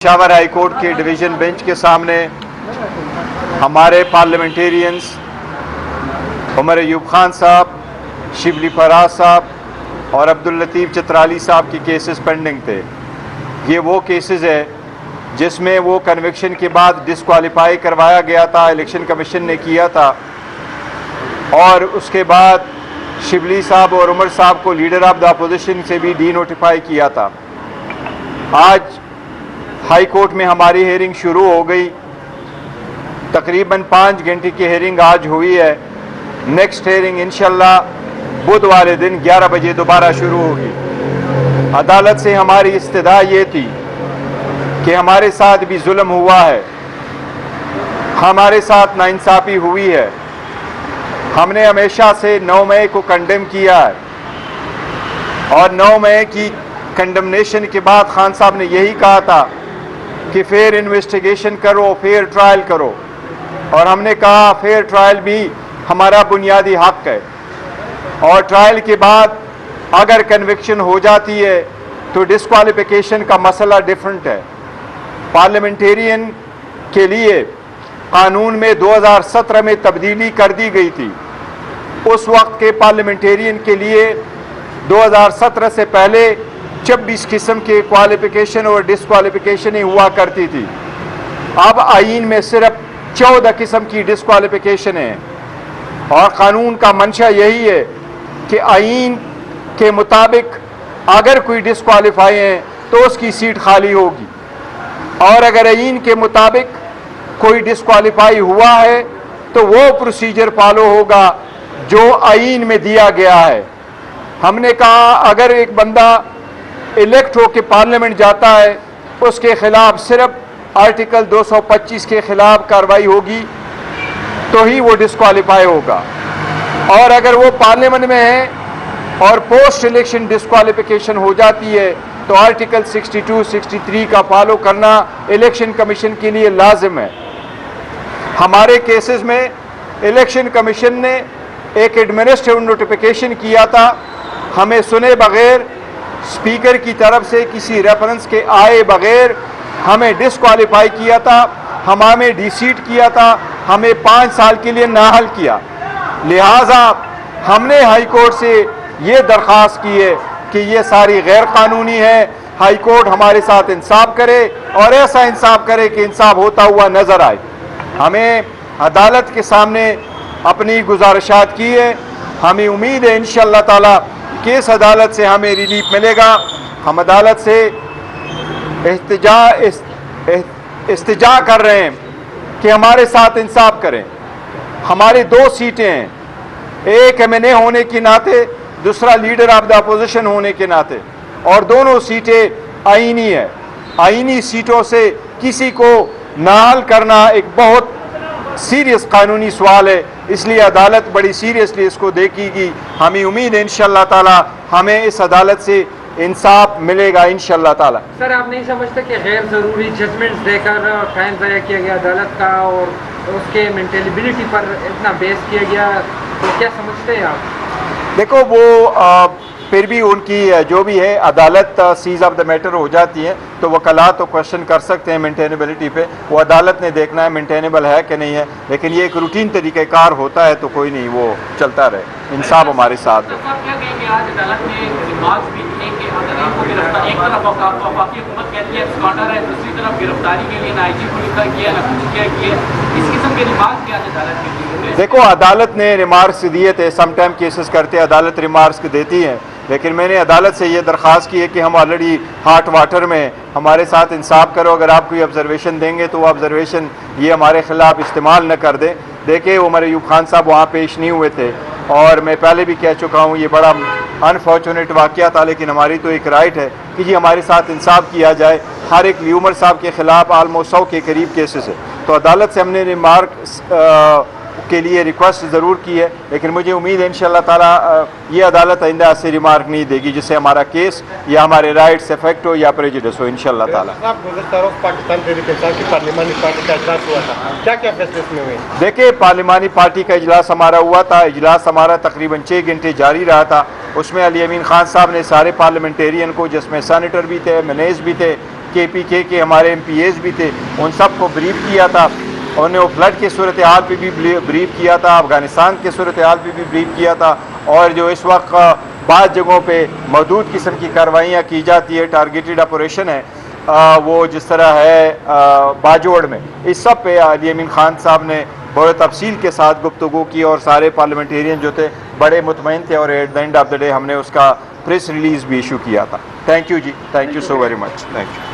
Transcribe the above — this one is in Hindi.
पेशावर हाई कोर्ट के डिवीज़न बेंच के सामने हमारे पार्लियामेंटेरियंस उमर अयूब खान साहब, शिबली फराज साहब और अब्दुल लतीफ़ चित्राली साहब के केसेस पेंडिंग थे। ये वो केसेस है जिसमें वो कन्विक्शन के बाद डिस्क्वालीफाई करवाया गया था, इलेक्शन कमीशन ने किया था, और उसके बाद शिबली साहब और उमर साहब को लीडर ऑफ द अपोजिशन से भी डी नोटिफाई किया था। आज हाई कोर्ट में हमारी हेयरिंग शुरू हो गई। तकरीबन 5 घंटे की हेयरिंग आज हुई है। नेक्स्ट हेयरिंग इंशाल्लाह बुधवार दिन 11 बजे दोबारा शुरू होगी। अदालत से हमारी इस्तदा ये थी कि हमारे साथ भी जुल्म हुआ है, हमारे साथ नाइंसाफ़ी हुई है। हमने हमेशा से 9 मई को कंडेम किया है और 9 मई की कंडमनेशन के बाद खान साहब ने यही कहा था कि फेयर इन्वेस्टिगेशन करो, फेयर ट्रायल करो, और हमने कहा फेयर ट्रायल भी हमारा बुनियादी हक है, और ट्रायल के बाद अगर कन्विक्शन हो जाती है तो डिस्क्वालिफिकेशन का मसला डिफरेंट है। पार्लियामेंटेरियन के लिए कानून में 2017 में तब्दीली कर दी गई थी। उस वक्त के पार्लियामेंटेरियन के लिए 2017 से पहले 26 किस्म के क्वालिफिकेशन और डिस्क्वालिफिकेशन ही हुआ करती थी। अब आईन में सिर्फ 14 किस्म की डिस्क्वालिफिकेशन है, और कानून का मंशा यही है कि आईन के मुताबिक अगर कोई डिस्क्वालीफाई है तो उसकी सीट खाली होगी, और अगर आईन के मुताबिक कोई डिस्क्वालीफाई हुआ है तो वो प्रोसीजर फॉलो होगा जो आईन में दिया गया है। हमने कहा अगर एक बंदा इलेक्ट होकर पार्लियामेंट जाता है, उसके खिलाफ सिर्फ आर्टिकल 225 के खिलाफ कार्रवाई होगी तो ही वो डिस्क्वालीफाई होगा, और अगर वो पार्लियामेंट में है और पोस्ट इलेक्शन डिस्क्वालिफिकेशन हो जाती है तो आर्टिकल 62, 63 का फॉलो करना इलेक्शन कमीशन के लिए लाजिम है। हमारे केसेस में इलेक्शन कमीशन ने एक एडमिनिस्ट्रेटिव नोटिफिकेशन किया था, हमें सुने बगैर, स्पीकर की तरफ से किसी रेफरेंस के आए बगैर हमें डिस्क्वालीफाई किया था, हमें डिसीट किया था, हमें 5 साल के लिए नाअहल किया। लिहाजा हमने हाई कोर्ट से ये दरख्वास्त की है कि ये सारी गैर कानूनी है। हाई कोर्ट हमारे साथ इंसाफ करे और ऐसा इंसाफ करे कि इंसाफ होता हुआ नजर आए। हमें अदालत के सामने अपनी गुजारिशात की है। हमें उम्मीद है इंशाअल्लाह ताला कि इस अदालत से हमें रिलीफ मिलेगा। हम अदालत से इस्तिजा कर रहे हैं कि हमारे साथ इंसाफ करें। हमारी 2 सीटें हैं, एक MNA होने के नाते, दूसरा लीडर ऑफ द अपोजिशन होने के नाते, और दोनों सीटें आईनी है। आईनी सीटों से किसी को नाअहल करना एक बहुत सीरियस कानूनी सवाल है, इसलिए अदालत बड़ी सीरियसली इसको देखेगी। हमें उम्मीद है इंशाअल्लाह ताला हमें इस अदालत से इंसाफ मिलेगा इंशाअल्लाह ताला। सर, आप नहीं समझते कि गैर ज़रूरी जजमेंट्स देकर टाइम ज़ाया किया गया अदालत का और उसके मेंटेनेबिलिटी पर इतना बेस किया गया, तो क्या समझते हैं आप? देखो, वो फिर भी उनकी जो भी है अदालत सीज ऑफ द मैटर हो जाती है तो वकला तो क्वेश्चन कर सकते हैं मेंटेनेबिलिटी पे, वो अदालत ने देखना है मेंटेनेबल है कि नहीं है। लेकिन ये एक रूटीन तरीक़ाकार होता है तो कोई नहीं, वो चलता रहे, इंसाफ हमारे साथ है। देखो, अदालत ने रिमार्क्स दिए थे, समटाइम केसेस करते अदालत रिमार्क्स देती है, लेकिन मैंने अदालत से ये दरख्वास्त की है कि हम ऑलरेडी हॉट वाटर में, हमारे साथ इंसाफ करो। अगर आप कोई ऑब्जर्वेशन देंगे तो वो ऑब्जर्वेशन ये हमारे ख़िलाफ़ इस्तेमाल न कर दें। देखिए, उमर अयूब खान साहब वहाँ पेश नहीं हुए थे, और मैं पहले भी कह चुका हूँ ये बड़ा अनफॉर्चुनेट वाक़या था, लेकिन हमारी तो एक राइट है कि जी हमारे साथ इंसाफ किया जाए। हर एक उमर साहब के ख़िलाफ़ ऑलमोस्ट 100 के करीब केसेस है, तो अदालत से हमने रिमार्क के लिए रिक्वेस्ट ज़रूर की है, लेकिन मुझे उम्मीद है इंशाअल्लाह ताला ये अदालत आइंदा से रिमार्क नहीं देगी जिससे हमारा केस या हमारे राइट्स इफेक्ट हो या प्रेजुडिस हो इंशाअल्लाह ताला। पाकिस्तान तहरीक-ए-इंसाफ की पार्लिमानी पार्टी का इजलास हुआ था, क्या क्या फैसले इसमें हुए? देखिए, पार्लिमानी पार्टी का इजलास हमारा हुआ था। इजलास हमारा तकरीबन 6 घंटे जारी रहा था। उसमें अली अमीन खान साहब ने सारे पार्लियामेंटेरियन को, जिसमें सेनेटर भी थे, MNAs भी थे, KPK के हमारे MPAs भी थे, उन सब को ब्रीफ किया था। उन्होंने वो फ्लड की सूरत हाल पर भी ब्रीफ किया था, अफ़गानिस्तान की सूरत हाल पर भी ब्रीफ किया था, और जो इस वक्त बाद जगहों पे महदूद किस्म की कार्रवाइयाँ की जाती है, टारगेटेड ऑपरेशन है, वो जिस तरह है बाजोड़ में, इस सब पे अली अमीन खान साहब ने बहुत तफसील के साथ गुफ्तगू की और सारे पार्लियामेंटेरियन जो थे बड़े मुतमईन थे, और at the end of the day हमने उसका प्रेस रिलीज़ भी इशू किया था। थैंक यू जी, thank you so very much, thank you.